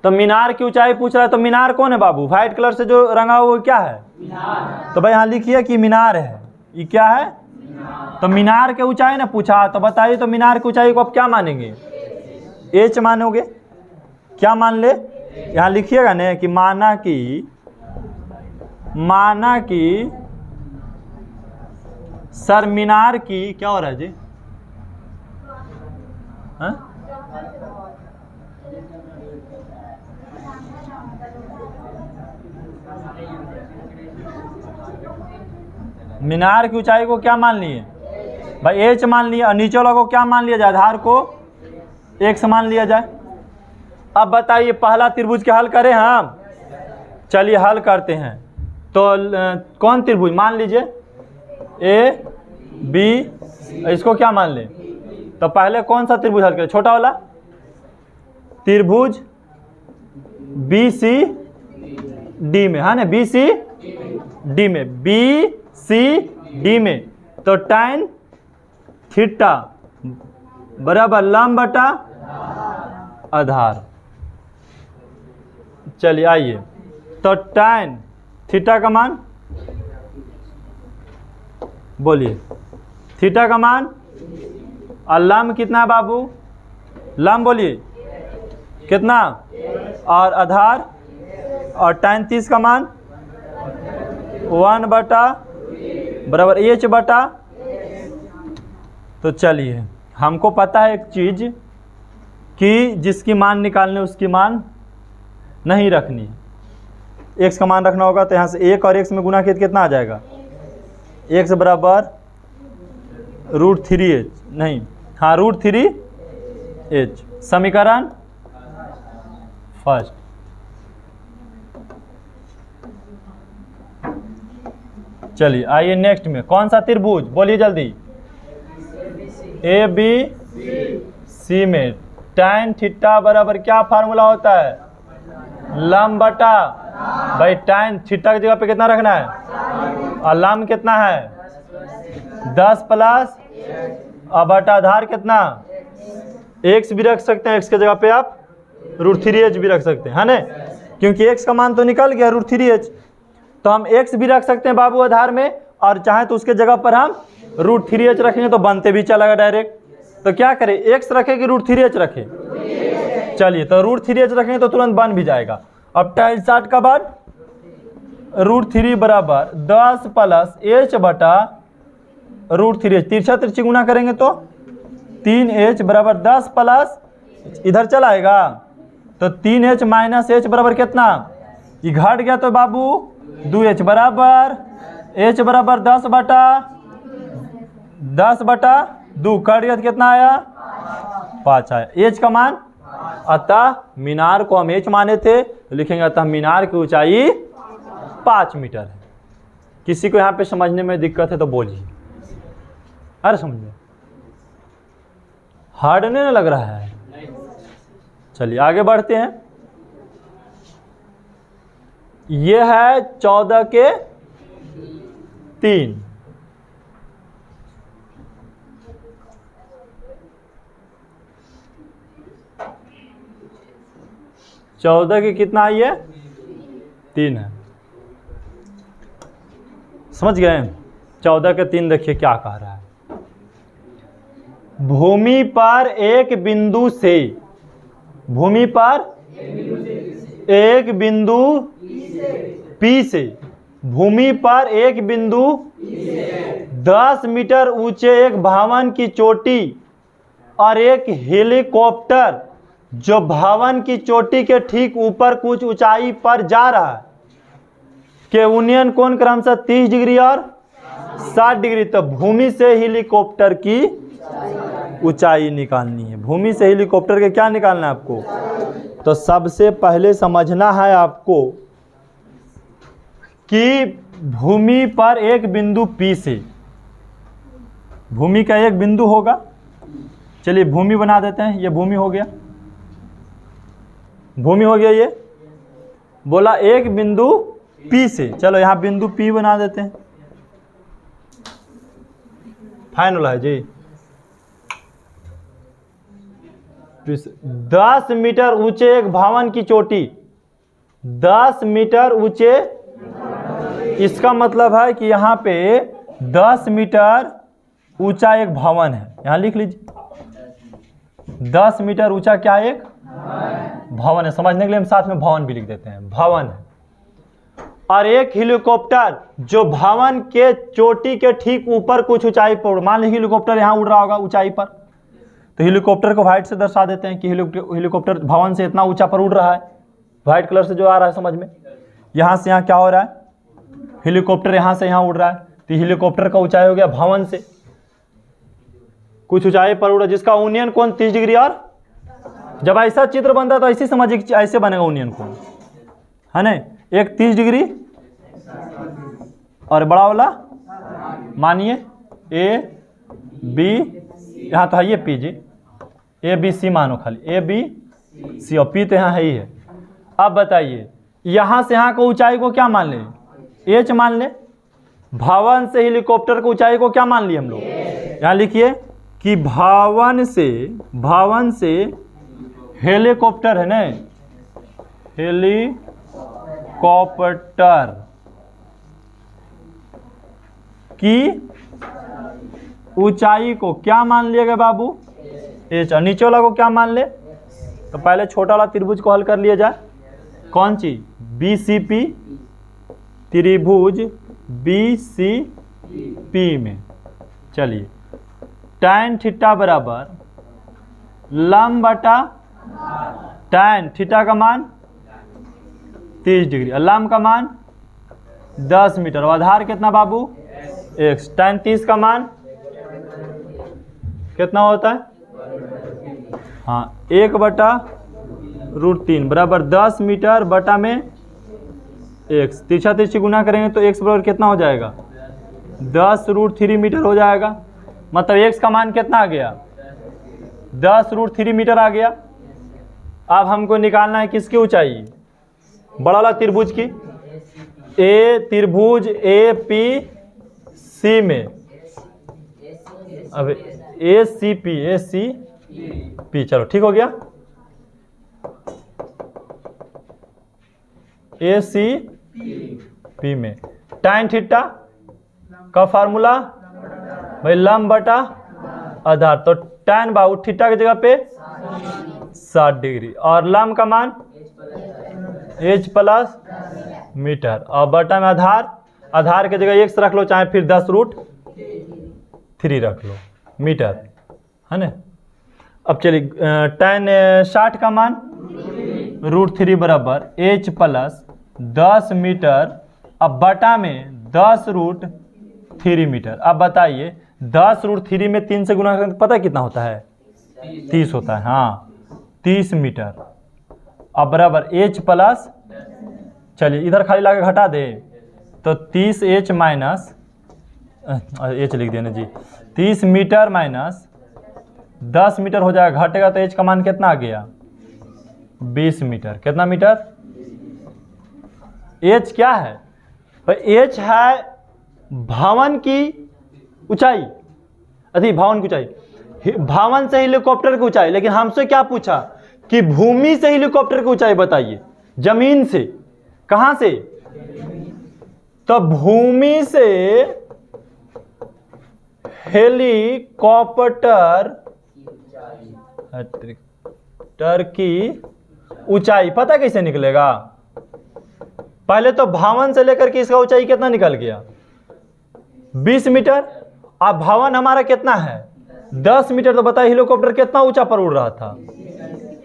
तो मीनार की ऊंचाई पूछ रहा है, तो मीनार कौन है बाबू? व्हाइट कलर से जो रंगा हुआ वो क्या है? मीनार। तो भाई यहाँ लिखिए कि मीनार है, ये क्या है? मीनार। तो मीनार के ऊंचाई ना पूछा, तो बताइए तो मीनार की ऊंचाई को आप क्या मानेंगे? एच मानोगे? क्या मान ले? यहाँ लिखिएगा ना कि माना कि सर मीनार की क्या हो रहा है जी? हाँ? मीनार की ऊंचाई को क्या मान लिए भाई? एच मान लिया। और नीचे वाला को क्या मान लिया जाए? आधार को एक्स मान लिया जाए। अब बताइए पहला त्रिभुज के हल करें हम? चलिए हल करते हैं। तो कौन त्रिभुज मान लीजिए? ए बी, इसको क्या मान लें? तो पहले कौन सा त्रिभुज हल करें? छोटा वाला त्रिभुज बी सी डी में, है ना? बी सी डी में, बी सी डी में। तो tan थीटा बराबर लंब बटा आधार। चलिए आइए, तो tan थीटा का मान बोलिए, थीटा का मान, और लंब कितना है बाबू? लंब बोलिए कितना, और आधार, और tan 30 का मान 1 बटा बराबर एच बटा। तो चलिए हमको पता है एक चीज़ कि जिसकी मान निकालने उसकी मान नहीं रखनी, एक्स का मान रखना होगा। तो यहाँ से 1 और x में गुना किया कितना आ जाएगा? x बराबर √3h, नहीं हाँ √3h। समीकरण फर्स्ट। चलिए आइए नेक्स्ट में, कौन सा त्रिभुज बोलिए जल्दी? ए बी सी में tan थीटा बराबर क्या फार्मूला होता है? लंब बटा, भाई tan थीटा की जगह पे कितना रखना है? और लंब कितना है 10 प्लस, और बटा आधार कितना? x भी रख सकते हैं, x के जगह पे आप √3h भी रख सकते हैं, है ना? क्योंकि x का मान तो निकल गया √3h, तो हम x भी रख सकते हैं बाबू आधार में, और चाहे तो उसके जगह पर हम √3h रखेंगे तो बनते भी चलेगा डायरेक्ट। तो क्या करें, x रखे कि √3h रखे? चलिए तो √3h रखेंगे तो तुरंत बन भी जाएगा। अब tan 60 का बाद √3 बराबर 10 प्लस h बटा √3h, तिरछा तिरछी गुना करेंगे तो 3h बराबर 10 प्लस इधर चला आएगा, तो 3h माइनस h बराबर कितना? ये घट गया तो बाबू 2h बराबर h बराबर 10 बटा 2, कट गया तो कितना आया? 5 आया। h का मान, अतः मीनार को हम h माने थे, लिखेंगे अतः मीनार की ऊंचाई 5 मीटर है। किसी को यहाँ पे समझने में दिक्कत है तो बोलिए। अरे समझिए, हार्ड नहीं लग रहा है? चलिए आगे बढ़ते हैं। ये है 14 के 3। चौदह की कितना आई है? 3 है। समझ गए? 14 के 3 देखिए क्या कह रहा है। भूमि पर एक बिंदु से, भूमि पर एक बिंदु P से, भूमि पर एक बिंदु 10 मीटर ऊंचे एक भवन की चोटी और एक हेलीकॉप्टर जो भवन की चोटी के ठीक ऊपर कुछ ऊंचाई पर जा रहा है के यूनियन कोण क्रमशः 30 डिग्री और 60 डिग्री। तो भूमि से हेलीकॉप्टर की ऊंचाई निकालनी है। भूमि से हेलीकॉप्टर के क्या निकालना है आपको? तो सबसे पहले समझना है आपको कि भूमि पर एक बिंदु P से, भूमि का एक बिंदु होगा, चलिए भूमि बना देते हैं, ये भूमि हो गया, भूमि हो गया। ये बोला एक बिंदु P से, चलो यहाँ बिंदु P बना देते हैं, फाइनल है जी। 10 मीटर ऊंचे एक भवन की चोटी, 10 मीटर ऊंचे, इसका मतलब है कि यहाँ पे 10 मीटर ऊंचा एक भवन है, यहाँ लिख लीजिए 10 मीटर ऊंचा क्या एक भवन है। समझने के लिए हम साथ में भवन भी लिख देते हैं, भवन है। और एक हेलीकॉप्टर जो भवन के चोटी के ठीक ऊपर कुछ ऊंचाई पर, मान लीजिए हेलीकॉप्टर यहाँ उड़ रहा होगा ऊंचाई पर, तो हेलीकॉप्टर को व्हाइट से दर्शा देते हैं कि हेलीकॉप्टर भवन से इतना ऊंचा पर उड़ रहा है, व्हाइट कलर से जो आ रहा है समझ में। यहाँ से यहाँ क्या हो रहा है, हेलीकॉप्टर यहाँ से यहाँ उड़ रहा है, तो हेलीकॉप्टर का ऊंचाई हो गया भवन से कुछ ऊंचाई पर उड़ा, जिसका यूनियन कोण 30 डिग्री। और जब ऐसा चित्र बनता है तो ऐसे समझिए कि ऐसे बनेगा यूनियन कोण, है ना, एक 30 डिग्री और बड़ा वाला मानिए ए बी, यहाँ तो है ये P G, A B C मानो, खाली ए बी सी, और पी तो यहाँ है ही है। अब बताइए यहाँ से यहाँ को ऊंचाई को क्या मान ले, एच मान ले। भवन से हेलीकॉप्टर की ऊंचाई को क्या मान लिए हम लोग, यहाँ लिखिए कि भवन से हेलीकॉप्टर है ना, हेलीकॉप्टर की ऊंचाई को क्या मान लिएगा बाबू, एच। नीचे वाला को क्या मान ले, तो पहले छोटा वाला त्रिभुज को हल कर लिया जाए। कौन चीज, BCP त्रिभुज BCP में, चलिए tan थीटा बराबर लंब बटा tan थीटा का मान 30 डिग्री, लंब का मान 10 मीटर, और आधार कितना बाबू x, tan 30 का मान कितना होता है, हाँ 1/√3 बराबर 10 मीटर बटा में x, तिरछा तिरछी गुना करेंगे तो x बराबर कितना हो जाएगा, 10√3 मीटर हो जाएगा। मतलब x का मान कितना आ गया, 10√3 मीटर आ गया। अब हमको निकालना है किसकी ऊंचाई, बड़ा वाला त्रिभुज की, त्रिभुज APC में, अब ACP, चलो ठीक हो गया, ACP में tan थीटा का फार्मूला भाई लंब बटा आधार, तो tan बाबू थीटा की जगह पे 60 डिग्री, और लंब का मान h प्लस मीटर, और बटा में आधार की जगह x रख लो, चाहे फिर 10√3 रख लो मीटर, है ना। अब चलिए tan 60 का मान √3 बराबर h प्लस 10 मीटर, अब बटा में 10√3 मीटर। अब बताइए 10√3 में 3 से गुना करें तो पता कितना होता है, 30 होता है, हाँ 30 मीटर। अब बराबर h प्लस, चलिए इधर खाली लाके घटा दे, तो 30h माइनस h लिख देना जी, 30 मीटर माइनस 10 मीटर हो जाएगा, घटेगा तो h का मान कितना आ गया, 20 मीटर। कितना मीटर, h क्या है भाई, h है भवन की ऊंचाई, भवन की ऊंचाई, भवन से हेलीकॉप्टर की ऊंचाई। लेकिन हमसे क्या पूछा कि भूमि से हेलीकॉप्टर की ऊंचाई बताइए, जमीन से, कहां से, तो भूमि से हेलीकॉप्टर की ऊंचाई पता कैसे निकलेगा, पहले तो भवन से लेकर के इसका ऊंचाई कितना निकल गया, 20 मीटर। अब भवन हमारा कितना है, 10 मीटर, तो बताइए हेलीकॉप्टर कितना ऊंचा पर उड़ रहा था,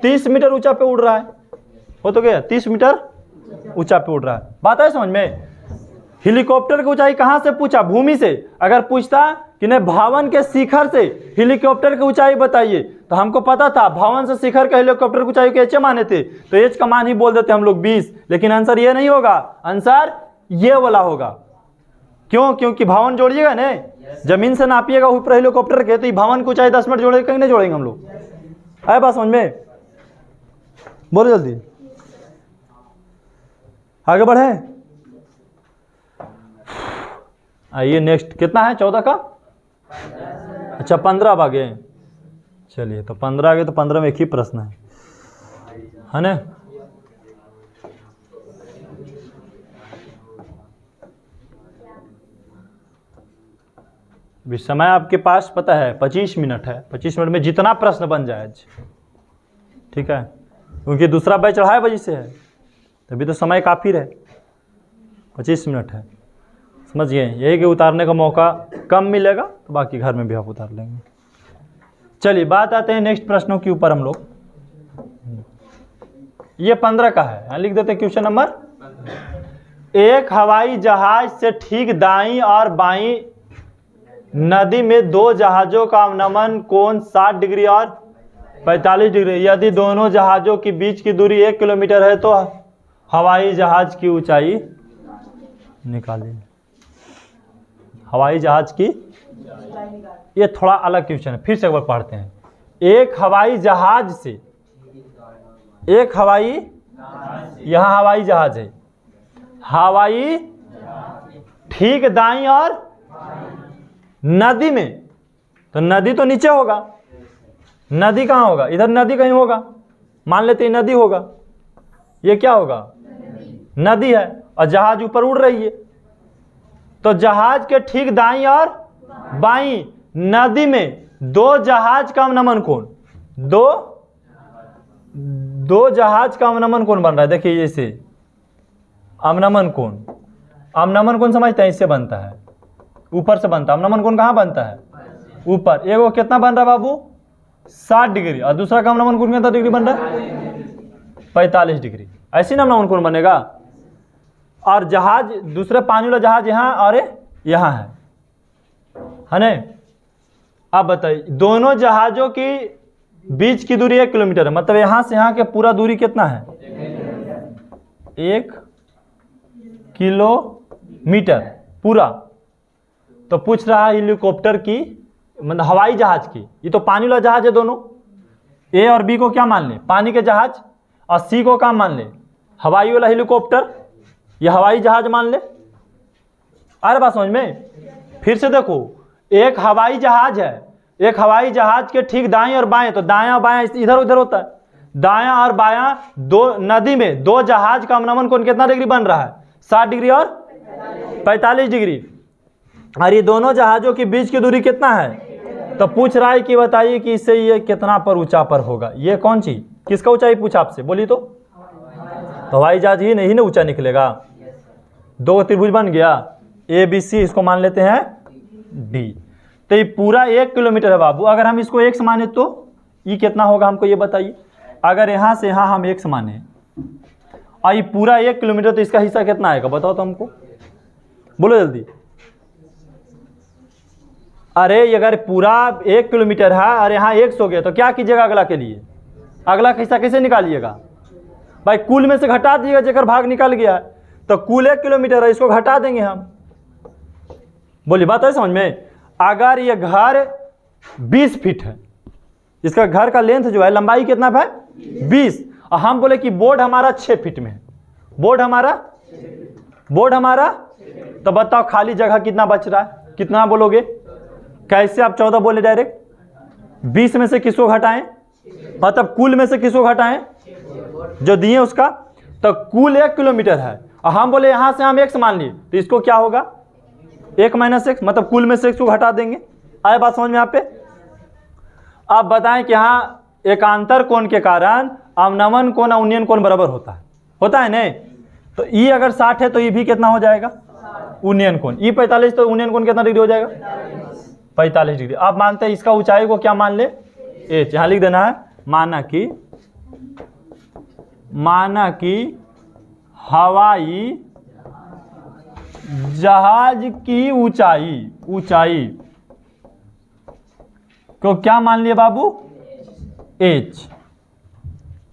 30 मीटर ऊंचा पे उड़ रहा है, हो तो गया 30 मीटर ऊंचा पे उड़ रहा है। बात है समझ में, हेलीकॉप्टर की ऊंचाई कहाँ से पूछा? भूमि से। अगर पूछता कि नहीं भवन के शिखर से हेलीकॉप्टर की ऊंचाई बताइए, तो हमको पता था भवन से शिखर का हेलीकॉप्टर की ऊंचाई के एच माने थे, तो एच का मान ही बोल देते हम लोग 20। लेकिन आंसर ये नहीं होगा, आंसर ये वाला होगा। क्यों? क्योंकि भवन जोड़िएगा ना, जमीन से नापिएगा ऊपर हेलीकॉप्टर के, तो भवन की ऊंचाई 10 मीटर जोड़ेंगे, कहीं नहीं जोड़ेंगे हम लोग। आए बात समझ में? बोलो जल्दी, आगे बढ़े। आइए नेक्स्ट, कितना है 14 का? अच्छा 15 अब आगे। चलिए तो 15 आगे, तो 15 में एक ही प्रश्न है ना? अभी समय आपके पास पता है 25 मिनट है। 25 मिनट में जितना प्रश्न बन जाए, ठीक है, क्योंकि दूसरा बैच 2:30 बजे से है, तभी तो समय काफ़ी रहे। 25 मिनट है, समझ गए? यही कि उतारने का मौका कम मिलेगा, तो बाकी घर में भी आप उतार लेंगे। चलिए बात आते हैं नेक्स्ट प्रश्नों के ऊपर हम लोग। ये 15 का है, यहाँ लिख देते हैं क्वेश्चन नंबर। एक हवाई जहाज से ठीक दाईं और बाईं नदी में 2 जहाजों का अवनमन कोण 60 डिग्री और 45 डिग्री। यदि दोनों जहाजों के बीच की दूरी 1 किलोमीटर है तो हवाई जहाज की ऊंचाई निकालिए। हवाई जहाज की, ये थोड़ा अलग क्वेश्चन है, फिर से एक बार पढ़ते हैं। एक हवाई जहाज से, एक हवाई, यहाँ हवाई जहाज है, हवाई ठीक दाईं और नदी में, तो नदी तो नीचे होगा, नदी कहाँ होगा? इधर नदी कहीं होगा, मान लेते हैं नदी होगा। ये क्या होगा? नदी है, और जहाज ऊपर उड़ रही है, तो जहाज के ठीक दाईं और बाईं नदी में 2 जहाज का अवनमन कोण, दो जहाज का अवनमन कोण बन रहा है। देखिए इसे अवनमन कोण, अवनमन कोण समझते हैं? इससे बनता है, ऊपर से बनता है। अवनमन कोण कहाँ बनता है? ऊपर। एक वो कितना बन रहा है बाबू? 60 डिग्री, और दूसरा का अवनमन कोण कितना डिग्री बन रहा है? 45 डिग्री। ऐसे ना अवनमन कोण बनेगा। और जहाज, दूसरे पानी वाला जहाज यहाँ और यहाँ है ना? अब बताइए, दोनों जहाजों की बीच की दूरी 1 किलोमीटर है, मतलब यहाँ से यहाँ के पूरा दूरी कितना है? 1 किलोमीटर पूरा। तो पूछ रहा है हेलीकॉप्टर की, मतलब हवाई जहाज की। ये तो पानी वाला जहाज है दोनों, ए और बी को क्या मान ले? पानी के जहाज, और सी को क्या मान ले? हवाई वाला हेलीकॉप्टर, यह हवाई जहाज मान ले। अरे बात समझ में? फिर से देखो, एक हवाई जहाज है, एक हवाई जहाज के ठीक दाएं और बाएं, तो दायां बायां इधर उधर होता है, दायां और बायां दो नदी में 2 जहाज का अवनमन कोण कितना डिग्री बन रहा है? 60 डिग्री और 45 डिग्री। और ये दोनों जहाजों के बीच की दूरी कितना है? तो पूछ रहा है कि बताइए कि इससे ये कितना पर ऊंचा पर होगा? ये कौन चीज, किसका ऊंचाई पूछा आपसे? बोलिए तो हवाई जहाज ही नहीं ना ऊंचा निकलेगा। 2 त्रिभुज बन गया, ए बी सी, इसको मान लेते हैं डी। तो ये पूरा 1 किलोमीटर है बाबू। अगर हम इसको 1 माने तो ये कितना होगा हमको ये बताइए। अगर यहाँ से यहाँ हम 1 माने और ये पूरा 1 किलोमीटर, तो इसका हिस्सा कितना आएगा बताओ तो हमको, बोलो जल्दी। अरे अगर पूरा 1 किलोमीटर है और यहाँ 100 गया, तो क्या कीजिएगा अगला के लिए? अगला का हिस्सा कैसे निकालिएगा भाई? कुल में से घटा दिएगा, जेकर भाग निकल गया, तो कुल 1 किलोमीटर है, इसको घटा देंगे हम। बोलिए बात है समझ में? अगर ये घर 20 फीट है, इसका घर का लेंथ जो है, लंबाई कितना है? 20, और हम बोले कि बोर्ड हमारा 6 फीट में है, बोर्ड हमारा, तो बताओ खाली जगह कितना बच रहा है? कितना बोलोगे? कैसे आप 14 बोले डायरेक्ट? 20 में से किसको घटाएं? मतलब कुल में से किसको घटाएं? जो दिए उसका। तो कुल 1 किलोमीटर है, और हम बोले यहां से हम 1 मान लिए, तो इसको क्या होगा? 1 - 1, मतलब कुल में से 1 को घटा देंगे। आए बात समझ में यहाँ पे? अब बताएं कि यहाँ एकांतर कोण के कारण अवनमन कोण और उन्नयन कोण बराबर होता है नहीं? तो ई अगर 60 है तो ई भी कितना हो जाएगा? उन्नयन कोण। ई 45, तो उन्नयन कोण कितना डिग्री हो जाएगा? 45 डिग्री। अब मानते हैं इसका ऊंचाई को क्या मान ले? एच। यहाँ लिख देना है माना कि हवाई जहाज की ऊंचाई को क्या मान लिए बाबू? एच।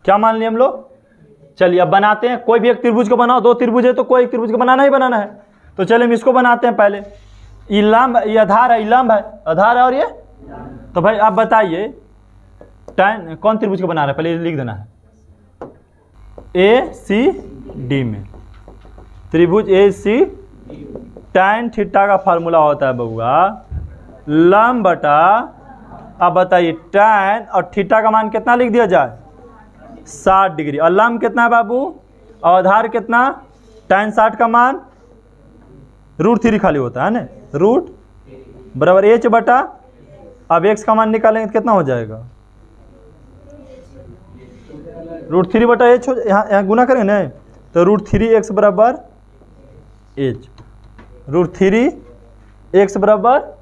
क्या मान लिए हम लोग? चलिए अब बनाते हैं। कोई भी एक त्रिभुज को बनाओ, 2 त्रिभुज है तो कोई एक त्रिभुज को बनाना ही बनाना है। तो चलिए हम इसको बनाते हैं पहले। ये आधार है, लंब है, आधार है, और ये तो भाई आप बताइए tan कौन त्रिभुज को बना रहा है, पहले लिख देना है। ए सी डी में त्रिभुज ए सी, tan थीटा का फार्मूला होता है बबुआ लंब बटा, अब बताइए tan और थीटा का मान कितना लिख दिया जाए? 60 डिग्री। और लंब कितना है बाबू? और आधार कितना? tan 60 का मान √3 खाली होता है ना, रूट बराबर एच बटा, अब x का मान निकालेंगे तो कितना हो जाएगा? √3 बटा एच। यहाँ गुना करेंगे ना तो √3x बराबर एच, √3x बराबर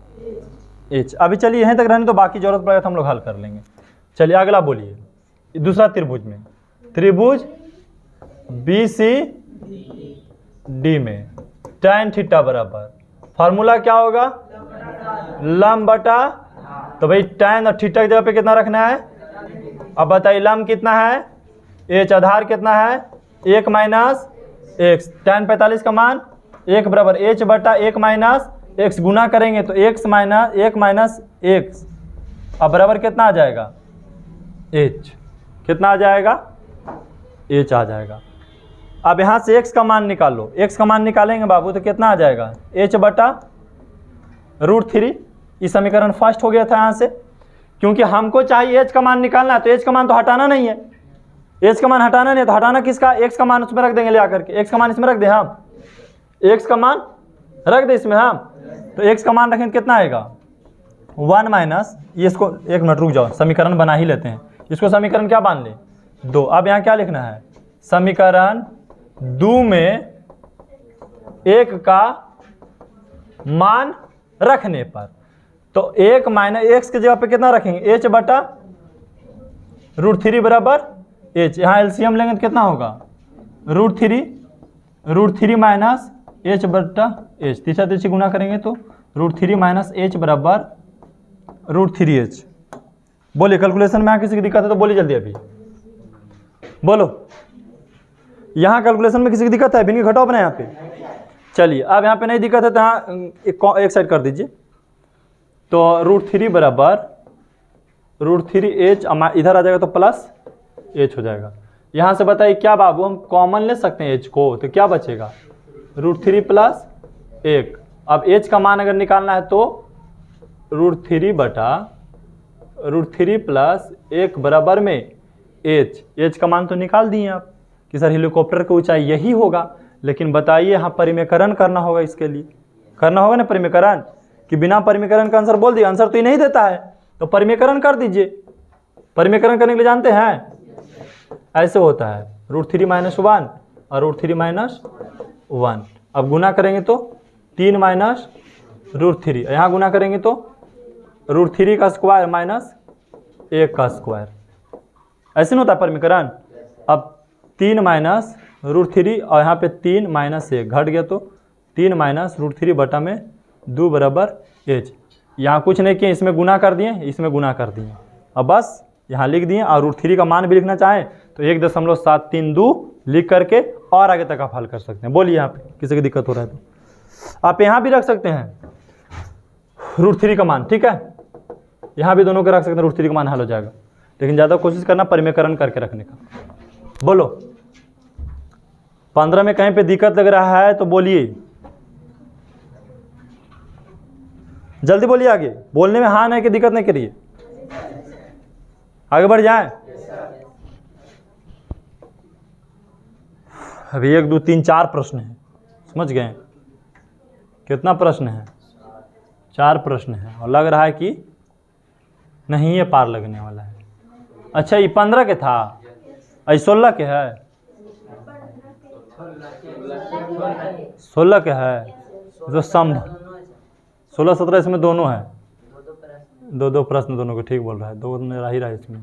एच। अभी चलिए यहीं तक रहने तो, बाकी जरूरत पड़ेगा तो हम लोग हल कर लेंगे। चलिए अगला बोलिए। दूसरा त्रिभुज में, त्रिभुज बी सी डी में tan थीटा बराबर फार्मूला क्या होगा? लंब बटा, तो भाई tan और थीटा की जगह पे कितना रखना है? अब बताइए लंब कितना है? एच। आधार कितना है? 1 माइनस एक्स। tan 45 का मान 1 बराबर एच बटा 1 माइनस एक्स। गुना करेंगे तो 1 माइनस एक्स, अब बराबर कितना आ जाएगा? एच। कितना आ जाएगा? एच आ जाएगा। अब यहाँ से x का मान निकाल लो। x का मान निकालेंगे बाबू तो कितना आ जाएगा? h बटा √3। इस समीकरण फर्स्ट हो गया था यहाँ से, क्योंकि हमको चाहिए h का मान निकालना है, तो h का मान तो हटाना नहीं है। h का मान हटाना नहीं, तो हटाना किसका? x का मान उसमें रख देंगे ले आकर के। x का मान इसमें रख दे हम, x का मान रख दे इसमें हम, तो x का मान रखेंगे कितना आएगा? 1 माइनस, ये इसको एक मिनट रुक जाओ, समीकरण बना ही लेते हैं। इसको समीकरण क्या मान ले? 2। अब यहाँ क्या लिखना है? समीकरण 2 में 1 का मान रखने पर, तो 1 माइनस एक्स की जगह पे कितना रखेंगे? h बटा √3 बराबर h। यहाँ एलसीएम लेंगे तो कितना होगा? √3 माइनस h बटा h। तीसरा तीसरी गुना करेंगे तो √3 माइनस h बराबर √3h। बोलिए कैलकुलेशन में यहाँ किसी की दिक्कत है तो बोलिए जल्दी, अभी बोलो। यहाँ कैलकुलेशन में किसी की दिक्कत है? भिन्न घटाओ अपने यहाँ पे। चलिए अब यहाँ पे नहीं दिक्कत है तो यहाँ एक साइड कर दीजिए। तो √3 बराबर √3h, इधर आ जाएगा तो प्लस h हो जाएगा। यहाँ से बताइए क्या बाबू हम कॉमन ले सकते हैं h को, तो क्या बचेगा? √3 प्लस 1। अब h का मान अगर निकालना है तो √3 बटा √3 प्लस 1 बराबर में h का मान तो निकाल दिए आप कि सर हेलीकॉप्टर की ऊंचाई यही होगा, लेकिन बताइए यहाँ परिमेकरण करना होगा। इसके लिए करना होगा ना परिमेकरण, कि बिना परिमेकरण का आंसर बोल दिया, आंसर तो ये नहीं देता है तो परिमेकरण कर दीजिए। परिमेकरण करने के लिए जानते हैं ऐसे होता है, √3 माइनस 1 और √3 माइनस 1। अब गुना करेंगे तो 3 माइनस √3, यहाँ गुना करेंगे तो √3 का स्क्वायर माइनस 1 का स्क्वायर। ऐसे नहीं होता परिमेकरण। अब 3 माइनस √3 और यहाँ पे 3 माइनस 1 घट गया तो 3 माइनस √3 बटा में 2 बराबर h। यहाँ कुछ नहीं किए, इसमें गुना कर दिए, इसमें गुना कर दिए, अब बस यहाँ लिख दिए। और √3 का मान भी लिखना चाहें तो 1.732 लिख करके और आगे तक आप हल कर सकते हैं। बोलिए यहाँ पे किसी की दिक्कत हो रहा है तो आप यहाँ भी रख सकते हैं √3 का मान, ठीक है। यहाँ भी दोनों के रख सकते हैं, √3 का मान हल हो जाएगा, लेकिन ज़्यादा कोशिश करना परिमेकरण करके रखने का। बोलो 15 में कहीं पे दिक्कत लग रहा है तो बोलिए, जल्दी बोलिए। आगे बोलने में हाँ नहीं कि दिक्कत नहीं करिए, आगे बढ़ जाए। अभी 1 2 3 4 प्रश्न हैं, समझ गए? कितना प्रश्न है? 4 प्रश्न है, और लग रहा है कि नहीं ये पार लगने वाला है। अच्छा ये 15 के था, अभी 16 के है, 16 के है जो सम 16 17 इसमें दोनों है, दो प्रश्न दोनों के, ठीक बोल रहा है, 2 रह ही रहा है इसमें।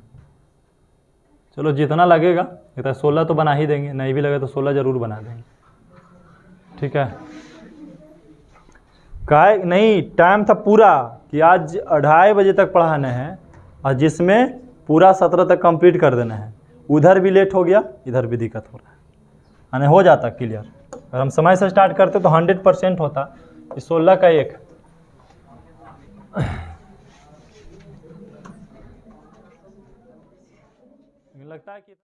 चलो जितना लगेगा, कहता है 16 तो बना ही देंगे, नहीं भी लगे तो 16 जरूर बना देंगे, ठीक है। काय नहीं, टाइम था पूरा कि आज 2:30 बजे तक पढ़ाना है और जिसमें पूरा 17 तक कंप्लीट कर देना है। उधर भी लेट हो गया, इधर भी दिक्कत हो रहा है, यानी हो जाता क्लियर। अगर हम समय से स्टार्ट करते तो 100% होता। 16 का 1 लगता है कि